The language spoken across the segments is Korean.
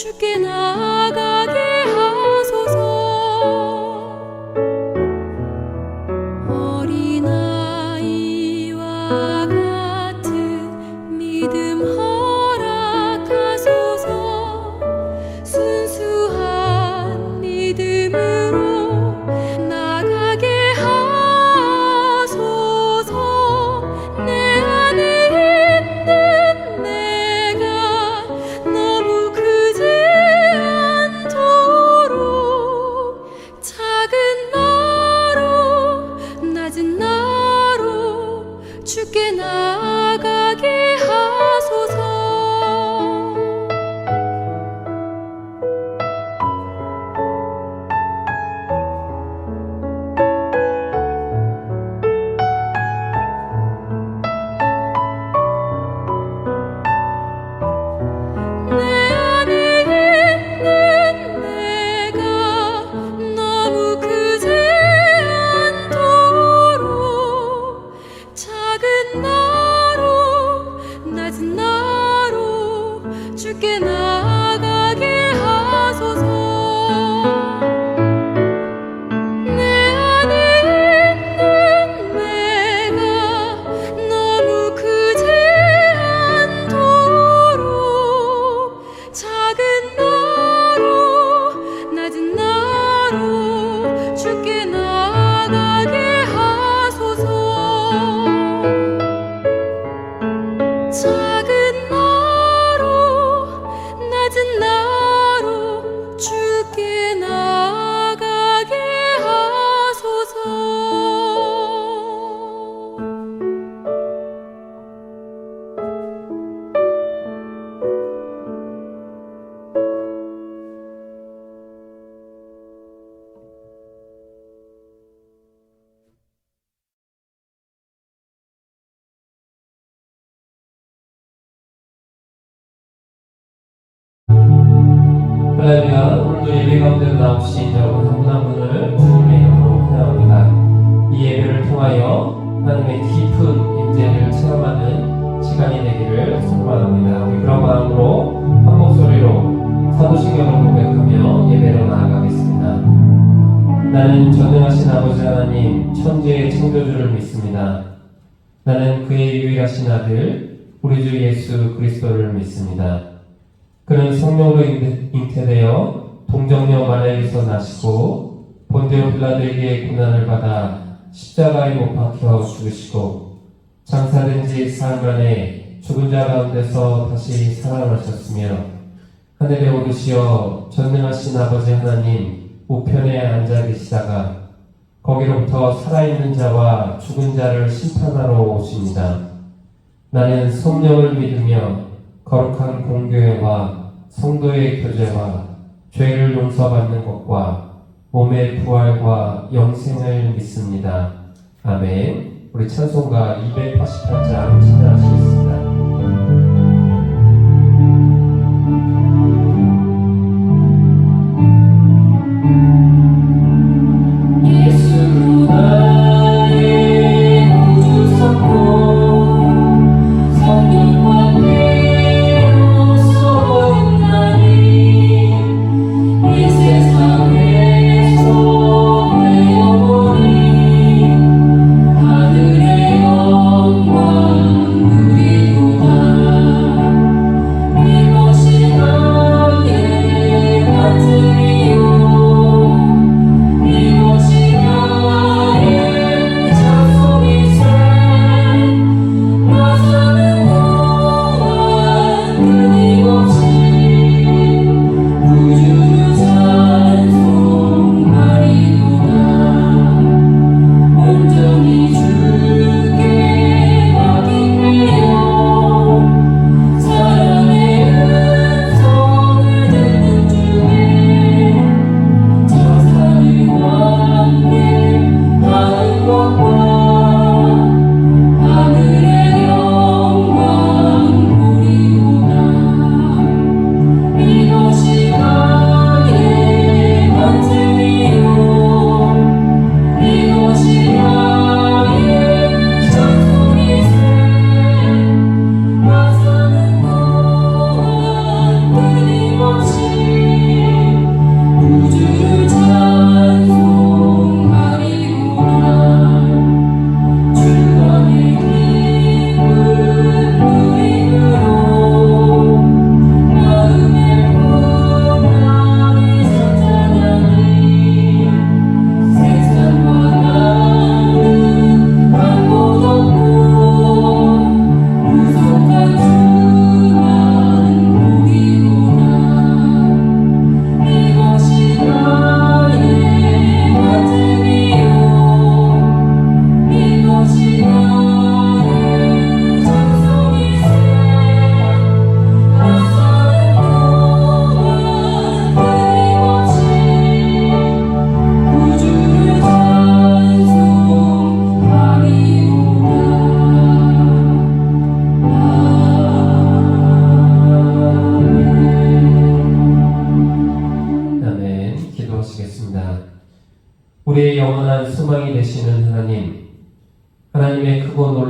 주께 나아가게 하소서. 어린아이와 같은 믿음 허락하소서. 순수한 믿음으로 나가게 하소서. 내 안에 있는 내가 너무 크지 않도록 작은 나로 낮은 나로 주께 나아가게 하소서. 내 안에 있는 내가 너무 크지 않도록 작은 나로 낮은 나로 주께 나아가게 하소서. 내 안에 있는 내가 너무 크지 않도록 작은 나로 낮은 나로 주께 나아가게 하소서. 작은 나로 낮은 나로 주께 나아가게 하소서. 할렐루야. 오늘도 예배 가운데 나오신 여러분 한 분 한 분을 주님의 이름으로 환영합니다. 이 예배를 통하여 하나님의 깊은 임재를 체험하는 시간이 되기를 소망합니다. 우리 그런 마음으로 한 목소리로 사도신경을 고백하며 예배로 나아가겠습니다. 나는 전능하신 아버지 하나님 천지의 창조주를 믿습니다. 나는 그의 유일하신 아들 우리 주 예수 그리스도를 믿습니다. 그는 성령으로 잉태되어 동정녀 마리아에서 나시고 본디오 빌라도에게 고난을 받아 십자가에 못 박혀 죽으시고 장사된 지 사흘 만에 죽은 자 가운데서 다시 살아나셨으며 하늘에 오르시어 전능하신 아버지 하나님 우편에 앉아 계시다가 거기로부터 살아있는 자와 죽은 자를 심판하러 오십니다. 나는 성령을 믿으며 거룩한 공교회와 성도의 교제와 죄를 용서받는 것과 몸의 부활과 영생을 믿습니다. 아멘. 우리 찬송가 288장 찬양하시겠습니다. 하늘의 영광 누리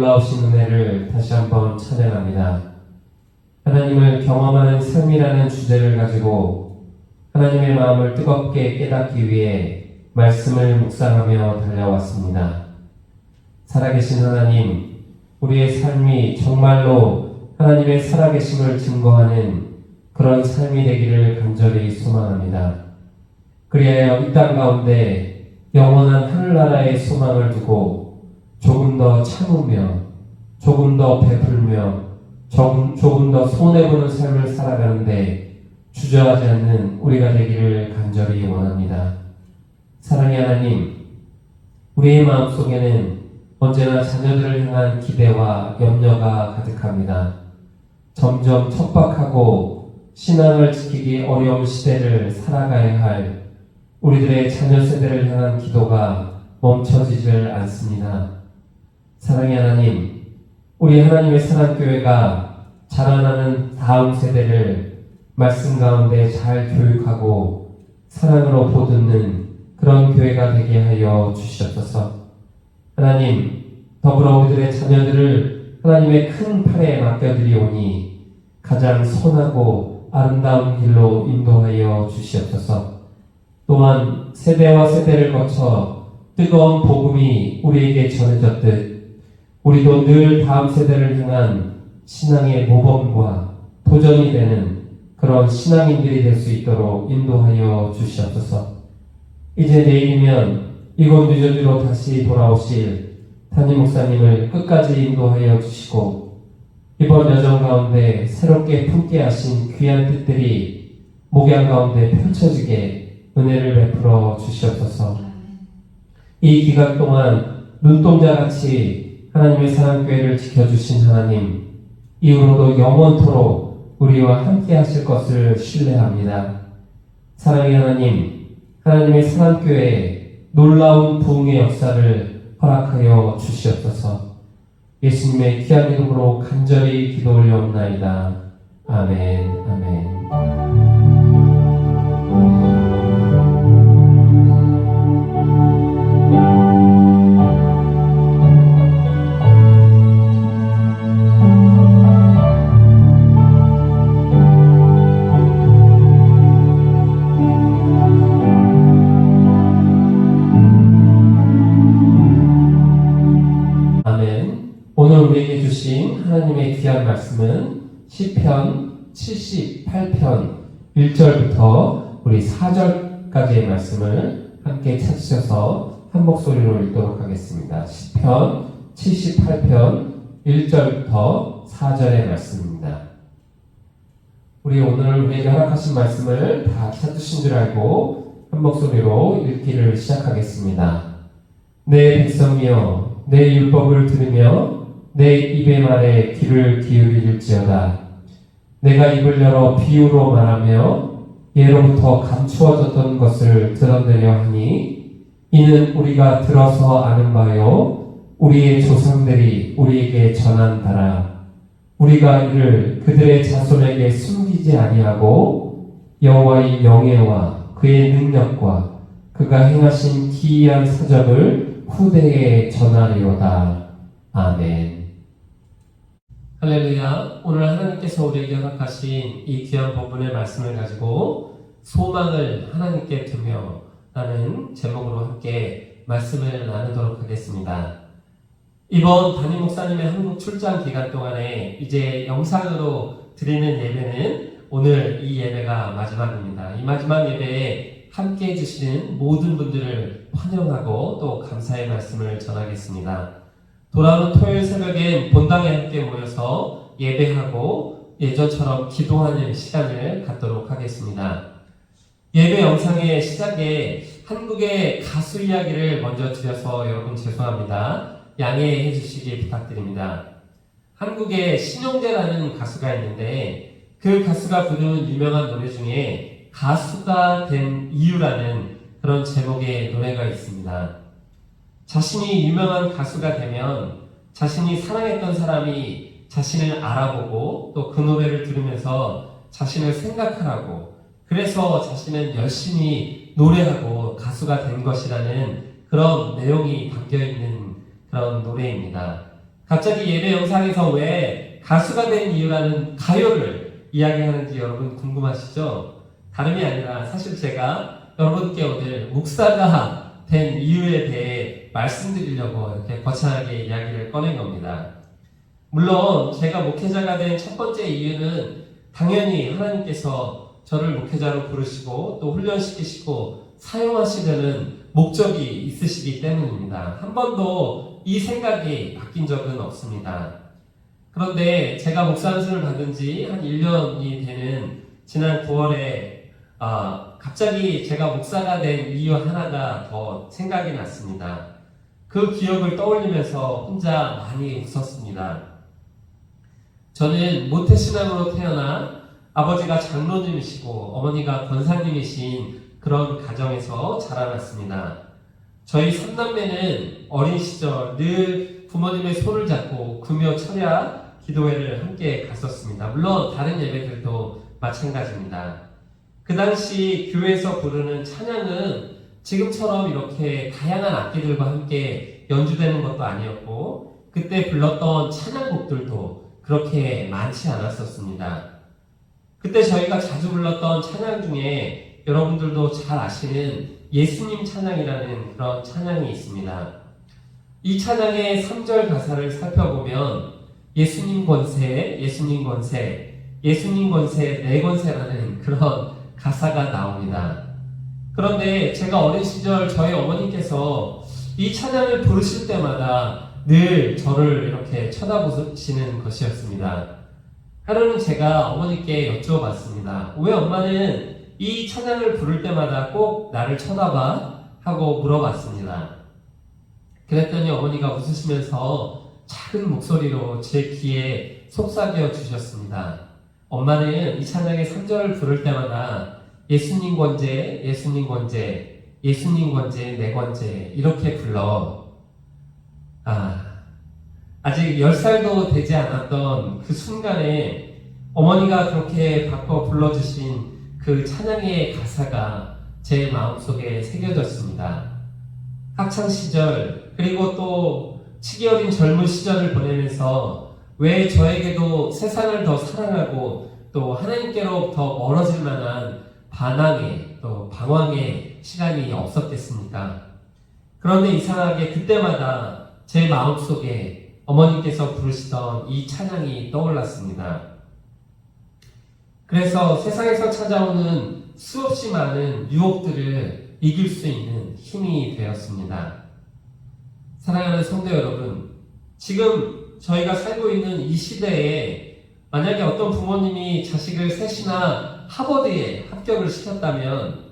놀라우신 은혜를 다시 한번 찬양합니다. 하나님을 경험하는 삶이라는 주제를 가지고 하나님의 마음을 뜨겁게 깨닫기 위해 말씀을 묵상하며 달려왔습니다. 살아계신 하나님, 우리의 삶이 정말로 하나님의 살아계심을 증거하는 그런 삶이 되기를 간절히 소망합니다. 그리하여 이 땅 가운데 영원한 하늘나라의 소망을 두고 조금 더 참으며 조금 더 베풀며 조금 더 손해보는 삶을 살아가는데 주저하지 않는 우리가 되기를 간절히 원합니다. 사랑의 하나님, 우리의 마음속에는 언제나 자녀들을 향한 기대와 염려가 가득합니다. 점점 척박하고 신앙을 지키기 어려운 시대를 살아가야 할 우리들의 자녀 세대를 향한 기도가 멈춰지질 않습니다. 사랑의 하나님, 우리 하나님의 사랑교회가 자라나는 다음 세대를 말씀 가운데 잘 교육하고 사랑으로 보듬는 그런 교회가 되게 하여 주시옵소서. 하나님, 더불어 우리들의 자녀들을 하나님의 큰 팔에 맡겨드리오니 가장 선하고 아름다운 길로 인도하여 주시옵소서. 또한 세대와 세대를 거쳐 뜨거운 복음이 우리에게 전해졌듯 우리도 늘 다음 세대를 향한 신앙의 모범과 도전이 되는 그런 신앙인들이 될 수 있도록 인도하여 주시옵소서. 이제 내일이면 이곳 뉴저지로 다시 돌아오실 담임 목사님을 끝까지 인도하여 주시고 이번 여정 가운데 새롭게 품게 하신 귀한 뜻들이 목양 가운데 펼쳐지게 은혜를 베풀어 주시옵소서. 이 기간 동안 눈동자같이 하나님의 사랑교회를 지켜주신 하나님, 이후로도 영원토록 우리와 함께 하실 것을 신뢰합니다. 사랑의 하나님, 하나님의 사랑교회에 놀라운 부흥의 역사를 허락하여 주시옵소서. 예수님의 귀한 이름으로 간절히 기도 올려옵나이다. 아멘, 아멘. 오늘 우리에게 주신 하나님의 귀한 말씀은 시편 78편 1절부터 우리 4절까지의 말씀을 함께 찾으셔서 한 목소리로 읽도록 하겠습니다. 시편 78편 1절부터 4절의 말씀입니다. 우리 오늘 우리에게 허락하신 말씀을 다 찾으신 줄 알고 한 목소리로 읽기를 시작하겠습니다. 내 백성이여, 내 율법을 들으며 내 입의 말에 귀를 기울일지어다. 내가 입을 열어 비유로 말하며 예로부터 감추어졌던 것을 드러내려 하니 이는 우리가 들어서 아는 바요 우리의 조상들이 우리에게 전한 바라. 우리가 이를 그들의 자손에게 숨기지 아니하고 여호와의 영예와 그의 능력과 그가 행하신 기이한 사적을 후대에 전하리로다. 아멘. 할렐루야. 오늘 하나님께서 우리에게 허락하신 이 귀한 본문의 말씀을 가지고 소망을 하나님께 두며 라는 제목으로 함께 말씀을 나누도록 하겠습니다. 이번 담임 목사님의 한국 출장 기간 동안에 이제 영상으로 드리는 예배는 오늘 이 예배가 마지막입니다. 이 마지막 예배에 함께 해주시는 모든 분들을 환영하고 또 감사의 말씀을 전하겠습니다. 돌아오는 토요일 새벽엔 본당에 함께 모여서 예배하고 예전처럼 기도하는 시간을 갖도록 하겠습니다. 예배 영상의 시작에 한국의 가수 이야기를 먼저 드려서 여러분 죄송합니다. 양해해 주시기 부탁드립니다. 한국에 신용재라는 가수가 있는데 그 가수가 부르는 유명한 노래 중에 가수가 된 이유라는 그런 제목의 노래가 있습니다. 자신이 유명한 가수가 되면 자신이 사랑했던 사람이 자신을 알아보고 또 그 노래를 들으면서 자신을 생각하라고, 그래서 자신은 열심히 노래하고 가수가 된 것이라는 그런 내용이 담겨있는 그런 노래입니다. 갑자기 예배 영상에서 왜 가수가 된 이유라는 가요를 이야기하는지 여러분 궁금하시죠? 다름이 아니라 사실 제가 여러분께 오늘 목사가 된 이유에 대해 말씀드리려고 이렇게 거창하게 이야기를 꺼낸 겁니다. 물론 제가 목회자가 된 첫 번째 이유는 당연히 하나님께서 저를 목회자로 부르시고 또 훈련시키시고 사용하시려는 목적이 있으시기 때문입니다. 한 번도 이 생각이 바뀐 적은 없습니다. 그런데 제가 목사 안수를 받은 지 한 1년이 되는 지난 9월에 갑자기 제가 목사가 된 이유 하나가 더 생각이 났습니다. 그 기억을 떠올리면서 혼자 많이 웃었습니다. 저는 모태신앙으로 태어나 아버지가 장로님이시고 어머니가 권사님이신 그런 가정에서 자라났습니다. 저희 3남매는 어린 시절 늘 부모님의 손을 잡고 금요 철야 기도회를 함께 갔었습니다. 물론 다른 예배들도 마찬가지입니다. 그 당시 교회에서 부르는 찬양은 지금처럼 이렇게 다양한 악기들과 함께 연주되는 것도 아니었고 그때 불렀던 찬양곡들도 그렇게 많지 않았었습니다. 그때 저희가 자주 불렀던 찬양 중에 여러분들도 잘 아시는 예수님 찬양이라는 그런 찬양이 있습니다. 이 찬양의 3절 가사를 살펴보면 예수님 권세, 예수님 권세, 예수님 권세, 내 권세라는 그런 가사가 나옵니다. 그런데 제가 어린 시절 저희 어머니께서 이 찬양을 부르실 때마다 늘 저를 이렇게 쳐다보시는 것이었습니다. 하루는 제가 어머니께 여쭈어봤습니다. 왜 엄마는 이 찬양을 부를 때마다 꼭 나를 쳐다봐? 하고 물어봤습니다. 그랬더니 어머니가 웃으시면서 작은 목소리로 제 귀에 속삭여 주셨습니다. 엄마는 이 찬양의 3절을 부를 때마다 예수님 권제, 예수님 권제, 예수님 권제, 내 권제 이렇게 불러. 아직 10살도 되지 않았던 그 순간에 어머니가 그렇게 바꿔 불러주신 그 찬양의 가사가 제 마음속에 새겨졌습니다. 학창시절 그리고 또 치기 어린 젊은 시절을 보내면서 왜 저에게도 세상을 더 사랑하고 또 하나님께로부터 멀어질 만한 반항의 또 방황의 시간이 없었겠습니까? 그런데 이상하게 그때마다 제 마음속에 어머니께서 부르시던 이 찬양이 떠올랐습니다. 그래서 세상에서 찾아오는 수없이 많은 유혹들을 이길 수 있는 힘이 되었습니다. 사랑하는 성도 여러분, 지금 저희가 살고 있는 이 시대에 만약에 어떤 부모님이 자식을 셋이나 하버드에 합격을 시켰다면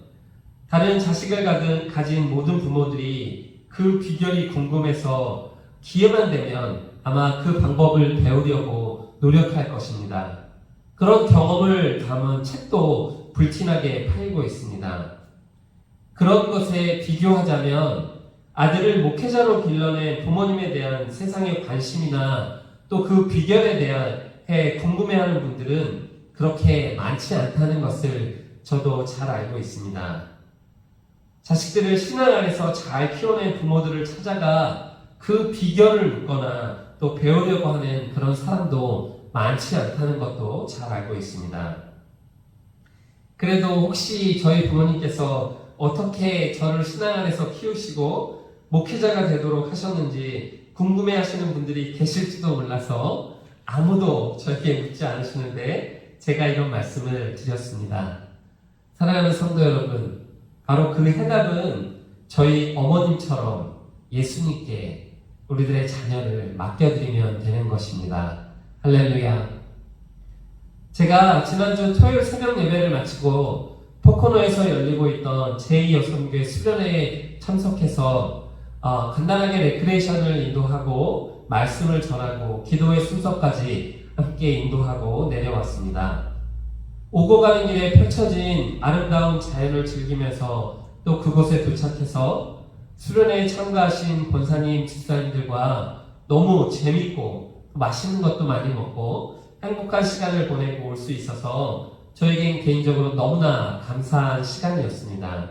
다른 자식을 가진 모든 부모들이 그 비결이 궁금해서 기회만 되면 아마 그 방법을 배우려고 노력할 것입니다. 그런 경험을 담은 책도 불티나게 팔리고 있습니다. 그런 것에 비교하자면 아들을 목회자로 길러낸 부모님에 대한 세상의 관심이나 또 그 비결에 대해 궁금해하는 분들은 그렇게 많지 않다는 것을 저도 잘 알고 있습니다. 자식들을 신앙 안에서 잘 키워낸 부모들을 찾아가 그 비결을 묻거나 또 배우려고 하는 그런 사람도 많지 않다는 것도 잘 알고 있습니다. 그래도 혹시 저희 부모님께서 어떻게 저를 신앙 안에서 키우시고 목회자가 되도록 하셨는지 궁금해 하시는 분들이 계실지도 몰라서 아무도 저에게 묻지 않으시는데 제가 이런 말씀을 드렸습니다. 사랑하는 성도 여러분, 바로 그 해답은 저희 어머님처럼 예수님께 우리들의 자녀를 맡겨드리면 되는 것입니다. 할렐루야. 제가 지난주 토요일 새벽 예배를 마치고 포코노에서 열리고 있던 제2여성교회 수련회에 참석해서 간단하게 레크레이션을 인도하고 말씀을 전하고 기도의 순서까지 함께 인도하고 내려왔습니다. 오고 가는 길에 펼쳐진 아름다운 자연을 즐기면서 또 그곳에 도착해서 수련회에 참가하신 권사님, 집사님들과 너무 재밌고 맛있는 것도 많이 먹고 행복한 시간을 보내고 올 수 있어서 저에겐 개인적으로 너무나 감사한 시간이었습니다.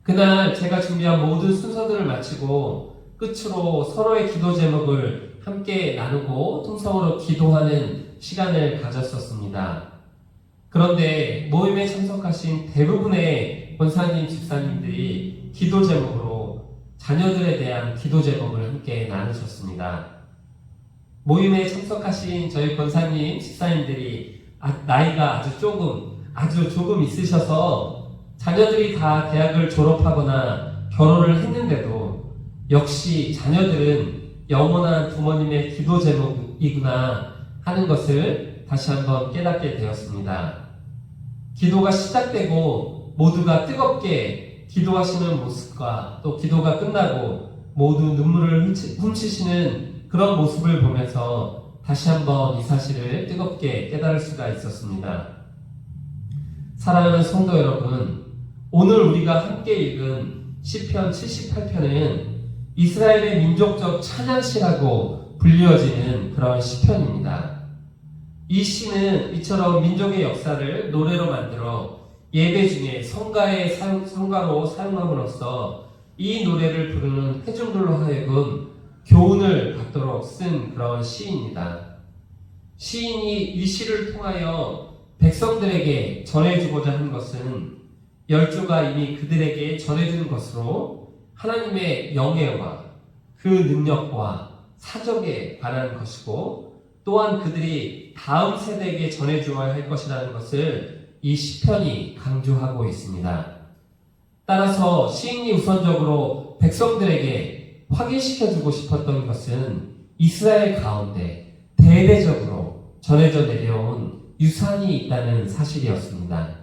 그날 제가 준비한 모든 순서들을 마치고 끝으로 서로의 기도 제목을 함께 나누고 통성으로 기도하는 시간을 가졌었습니다. 그런데 모임에 참석하신 대부분의 권사님, 집사님들이 기도 제목으로 자녀들에 대한 기도 제목을 함께 나누셨습니다. 모임에 참석하신 저희 권사님, 집사님들이 나이가 아주 조금 있으셔서 자녀들이 다 대학을 졸업하거나 결혼을 했는데도 역시 자녀들은 영원한 부모님의 기도 제목이구나 하는 것을 다시 한번 깨닫게 되었습니다. 기도가 시작되고 모두가 뜨겁게 기도하시는 모습과 또 기도가 끝나고 모두 눈물을 훔치시는 그런 모습을 보면서 다시 한번 이 사실을 뜨겁게 깨달을 수가 있었습니다. 사랑하는 성도 여러분, 오늘 우리가 함께 읽은 시편 78편은 이스라엘의 민족적 찬양시라고 불리어지는 그런 시편입니다. 이 시는 이처럼 민족의 역사를 노래로 만들어 예배 중에 성가로 사용함으로써 이 노래를 부르는 회중들로 하여금 교훈을 받도록 쓴 그런 시입니다. 시인이 이 시를 통하여 백성들에게 전해주고자 한 것은 열조가 이미 그들에게 전해준 것으로 하나님의 영예와 그 능력과 사적에 관한 것이고 또한 그들이 다음 세대에게 전해주어야 할 것이라는 것을 이 시편이 강조하고 있습니다. 따라서 시인이 우선적으로 백성들에게 확인시켜주고 싶었던 것은 이스라엘 가운데 대대적으로 전해져 내려온 유산이 있다는 사실이었습니다.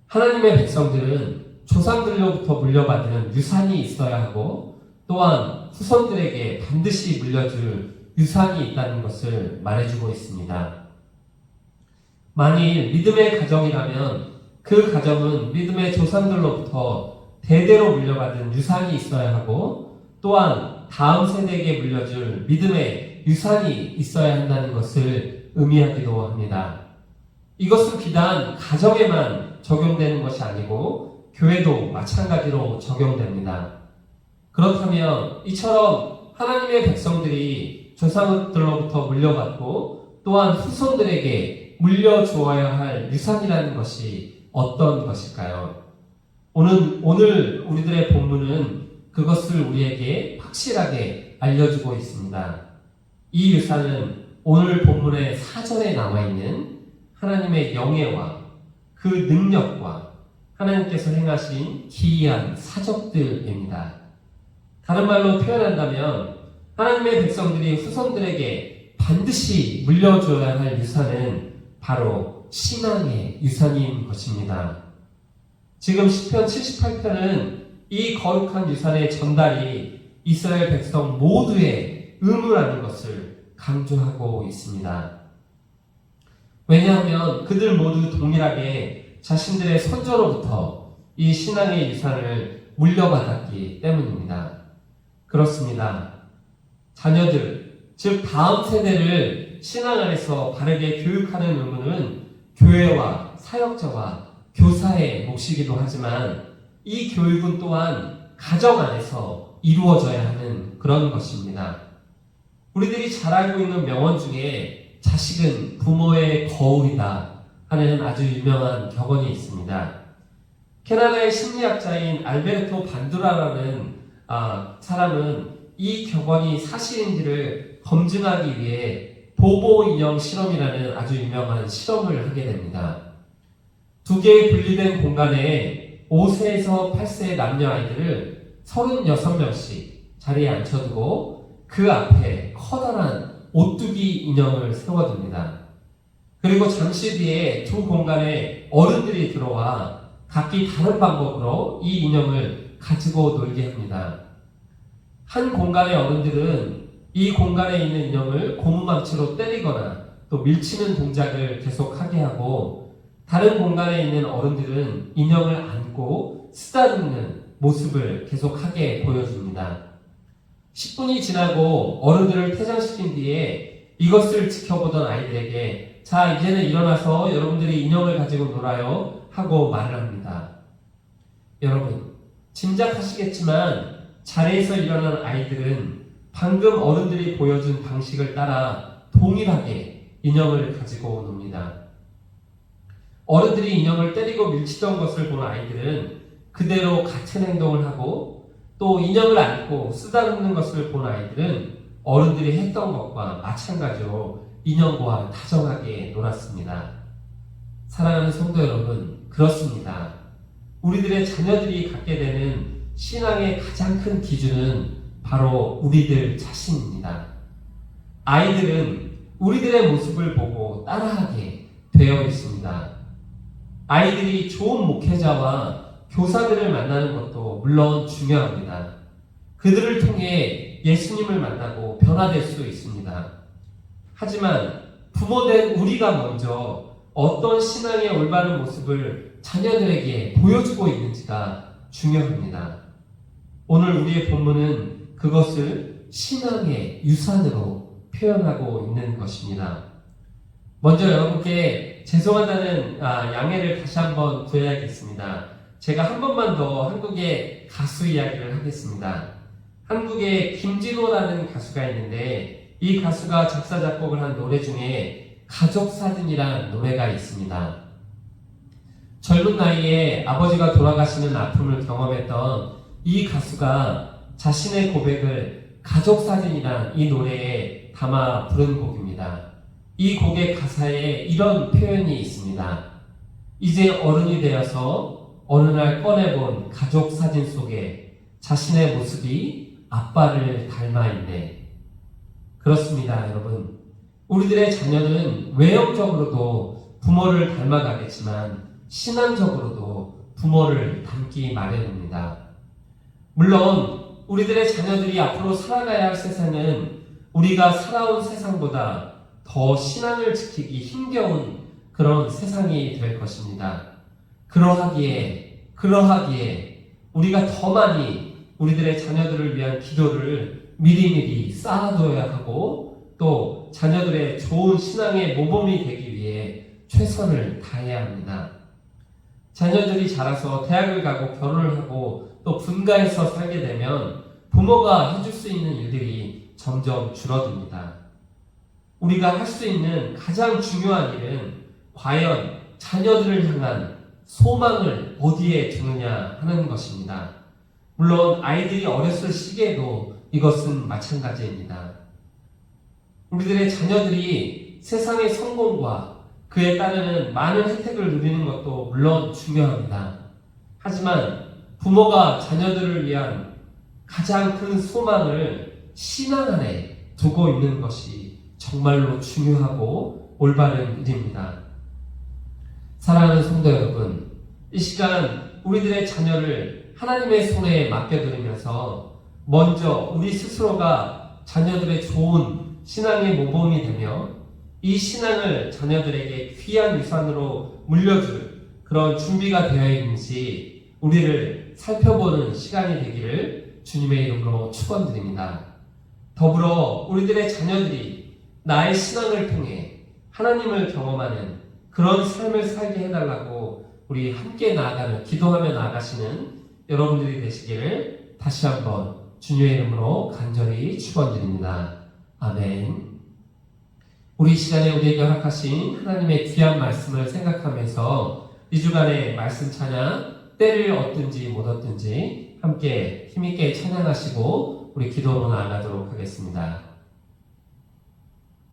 하나님의 백성들은 조상들로부터 물려받은 유산이 있어야 하고 또한 후손들에게 반드시 물려줄 유산이 있다는 것을 말해주고 있습니다. 만일 믿음의 가정이라면 그 가정은 믿음의 조상들로부터 대대로 물려받은 유산이 있어야 하고 또한 다음 세대에게 물려줄 믿음의 유산이 있어야 한다는 것을 의미하기도 합니다. 이것은 비단 가정에만 적용되는 것이 아니고 교회도 마찬가지로 적용됩니다. 그렇다면 이처럼 하나님의 백성들이 조상들로부터 물려받고 또한 후손들에게 물려주어야 할 유산이라는 것이 어떤 것일까요? 오늘 우리들의 본문은 그것을 우리에게 확실하게 알려주고 있습니다. 이 유산은 오늘 본문의 4절에 나와 있는 하나님의 영예와 그 능력과 하나님께서 행하신 기이한 사적들입니다. 다른 말로 표현한다면 하나님의 백성들이 후손들에게 반드시 물려줘야 할 유산은 바로 신앙의 유산인 것입니다. 지금 시편 78편은 이 거룩한 유산의 전달이 이스라엘 백성 모두의 의무라는 것을 강조하고 있습니다. 왜냐하면 그들 모두 동일하게 자신들의 선조로부터 이 신앙의 유산을 물려받았기 때문입니다. 그렇습니다. 자녀들, 즉 다음 세대를 신앙 안에서 바르게 교육하는 의무는 교회와 사역자와 교사의 몫이기도 하지만 이 교육은 또한 가정 안에서 이루어져야 하는 그런 것입니다. 우리들이 잘 알고 있는 명언 중에 자식은 부모의 거울이다 하는 아주 유명한 격언이 있습니다. 캐나다의 심리학자인 알베르토 반두라라는 사람은 이 격언이 사실인지를 검증하기 위해 보보 인형 실험이라는 아주 유명한 실험을 하게 됩니다. 두 개의 분리된 공간에 5세에서 8세의 남녀 아이들을 36명씩 자리에 앉혀두고 그 앞에 커다란 오뚜기 인형을 세워둡니다. 그리고 잠시 뒤에 두 공간에 어른들이 들어와 각기 다른 방법으로 이 인형을 가지고 놀게 합니다. 한 공간의 어른들은 이 공간에 있는 인형을 고무망치로 때리거나 또 밀치는 동작을 계속하게 하고 다른 공간에 있는 어른들은 인형을 안고 쓰다듬는 모습을 계속하게 보여줍니다. 10분이 지나고 어른들을 퇴장시킨 뒤에 이것을 지켜보던 아이들에게 자, 이제는 일어나서 여러분들이 인형을 가지고 놀아요 하고 말을 합니다. 여러분, 짐작하시겠지만 자리에서 일어난 아이들은 방금 어른들이 보여준 방식을 따라 동일하게 인형을 가지고 놉니다. 어른들이 인형을 때리고 밀치던 것을 본 아이들은 그대로 같은 행동을 하고, 또 인형을 안고 쓰다듬는 것을 본 아이들은 어른들이 했던 것과 마찬가지로 인형과 다정하게 놀았습니다. 사랑하는 성도 여러분, 그렇습니다. 우리들의 자녀들이 갖게 되는 신앙의 가장 큰 기준은 바로 우리들 자신입니다. 아이들은 우리들의 모습을 보고 따라하게 되어 있습니다. 아이들이 좋은 목회자와 교사들을 만나는 것도 물론 중요합니다. 그들을 통해 예수님을 만나고 변화될 수 있습니다. 하지만 부모된 우리가 먼저 어떤 신앙의 올바른 모습을 자녀들에게 보여주고 있는지가 중요합니다. 오늘 우리의 본문은 그것을 신앙의 유산으로 표현하고 있는 것입니다. 먼저 여러분께 죄송하다는 양해를 다시 한번 구해야겠습니다. 제가 한 번만 더 한국의 가수 이야기를 하겠습니다. 한국에 김진호라는 가수가 있는데, 이 가수가 작사 작곡을 한 노래 중에 가족사진이라는 노래가 있습니다. 젊은 나이에 아버지가 돌아가시는 아픔을 경험했던 이 가수가 자신의 고백을 가족사진이란 이 노래에 담아 부른 곡입니다. 이 곡의 가사에 이런 표현이 있습니다. 이제 어른이 되어서 어느 날 꺼내본 가족사진 속에 자신의 모습이 아빠를 닮아 있네. 그렇습니다, 여러분. 우리들의 자녀는 외형적으로도 부모를 닮아가겠지만 신앙적으로도 부모를 닮기 마련입니다. 물론 우리들의 자녀들이 앞으로 살아가야 할 세상은 우리가 살아온 세상보다 더 신앙을 지키기 힘겨운 그런 세상이 될 것입니다. 그러하기에 우리가 더 많이 우리들의 자녀들을 위한 기도를 미리미리 쌓아둬야 하고, 또 자녀들의 좋은 신앙의 모범이 되기 위해 최선을 다해야 합니다. 자녀들이 자라서 대학을 가고 결혼을 하고 또 분가해서 살게 되면 부모가 해줄 수 있는 일들이 점점 줄어듭니다. 우리가 할 수 있는 가장 중요한 일은 과연 자녀들을 향한 소망을 어디에 두느냐 하는 것입니다. 물론 아이들이 어렸을 시기에도 이것은 마찬가지입니다. 우리들의 자녀들이 세상의 성공과 그에 따르는 많은 혜택을 누리는 것도 물론 중요합니다. 하지만 부모가 자녀들을 위한 가장 큰 소망을 신앙 안에 두고 있는 것이 정말로 중요하고 올바른 일입니다. 사랑하는 성도 여러분, 이 시간 우리들의 자녀를 하나님의 손에 맡겨드리면서 먼저 우리 스스로가 자녀들의 좋은 신앙의 모범이 되며 이 신앙을 자녀들에게 귀한 유산으로 물려줄 그런 준비가 되어 있는지 우리를 살펴보는 시간이 되기를 주님의 이름으로 축원드립니다. 더불어 우리들의 자녀들이 나의 신앙을 통해 하나님을 경험하는 그런 삶을 살게 해달라고 우리 함께 나아가는, 기도하며 나아가시는 여러분들이 되시기를 다시 한번 주님의 이름으로 간절히 축원드립니다. 아멘. 우리 시간에 우리에게 허락하신 하나님의 귀한 말씀을 생각하면서 이 주간의 말씀 찬양, 때를 얻든지 못 얻든지 함께 힘있게 찬양하시고 우리 기도로 나아가도록 하겠습니다.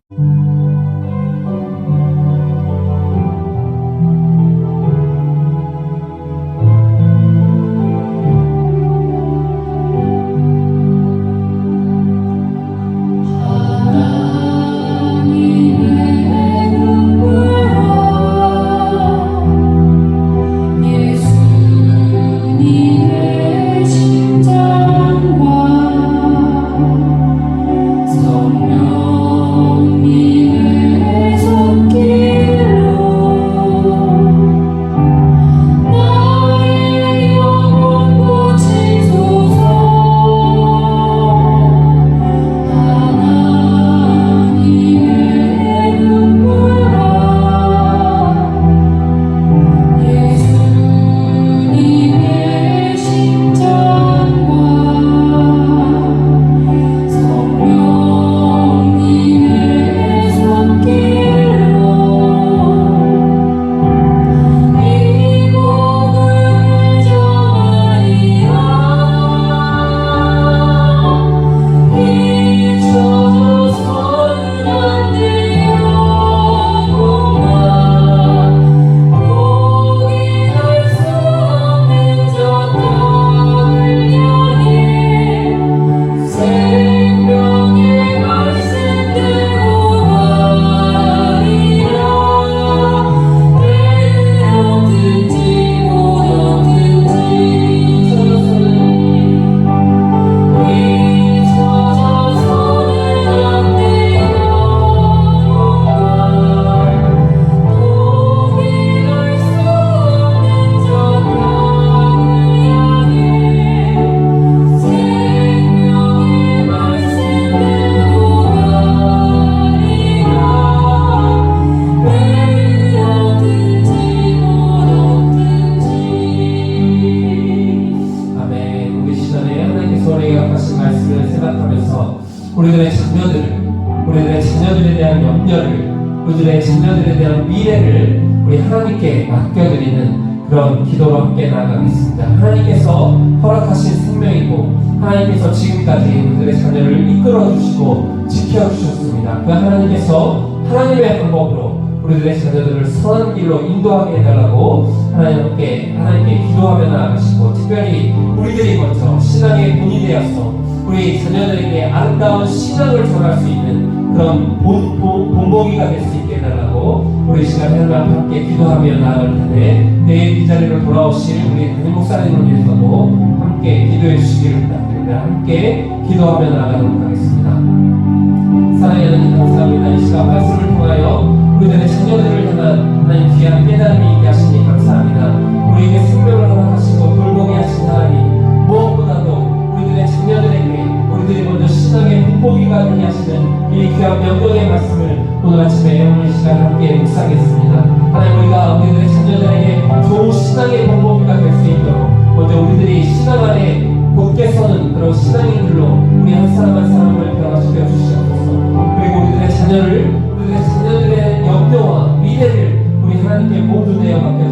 성령 자녀들에 대한 미래를 우리 하나님께 맡겨드리는 그런 기도로 함께 나아가겠습니다. 하나님께서 허락하신 생명이고 하나님께서 지금까지 우리들의 자녀를 이끌어주시고 지켜주셨습니다. 그 하나님께서 하나님의 방법으로 우리들의 자녀들을 선한 길로 인도하게 해달라고 하나님께 기도하며 나아가시고, 특별히 우리들이 먼저 신앙의 본이 되어서 우리 자녀들에게 아름다운 신앙을 전할 수 있는 그런 본보기가 될 수 있게 해달라고 우리 시간 하나님 앞에 함께 기도하며 나아갈 텐데, 내일 이 자리로 돌아오실 우리 담임 목사님을 위해서도 함께 기도해 주시기를 부탁드립니다. 함께 기도하며 나아가도록 하겠습니다. 사랑하는 하나님, 감사합니다. 이 시간 말씀을 통하여 우리들의 자녀들을 향한 하나님 귀한 깨달음이 있게 하시니 감사합니다. 우리에게 생명을 허락하시고 돌보게 하신 하나님, 무엇보다도 우리들의 자녀들에게 우리들이 먼저 신앙의 본보기가 되게 하시는 이 귀한 명령의 말씀을 오늘 아침에 오늘 시간 함께 묵상했습니다. 하나님, 우리들의 자녀들에게 좋은 신앙의 본보기가 될 수 있도록 먼저 우리들이 신앙 안에 굳게 서는 그런 신앙인들로 우리 한 사람 한 사람을 변화시켜 주시옵소서. 그리고 우리들의 자녀들의 염려와 미래를 우리 하나님께 모두 내어 맡겨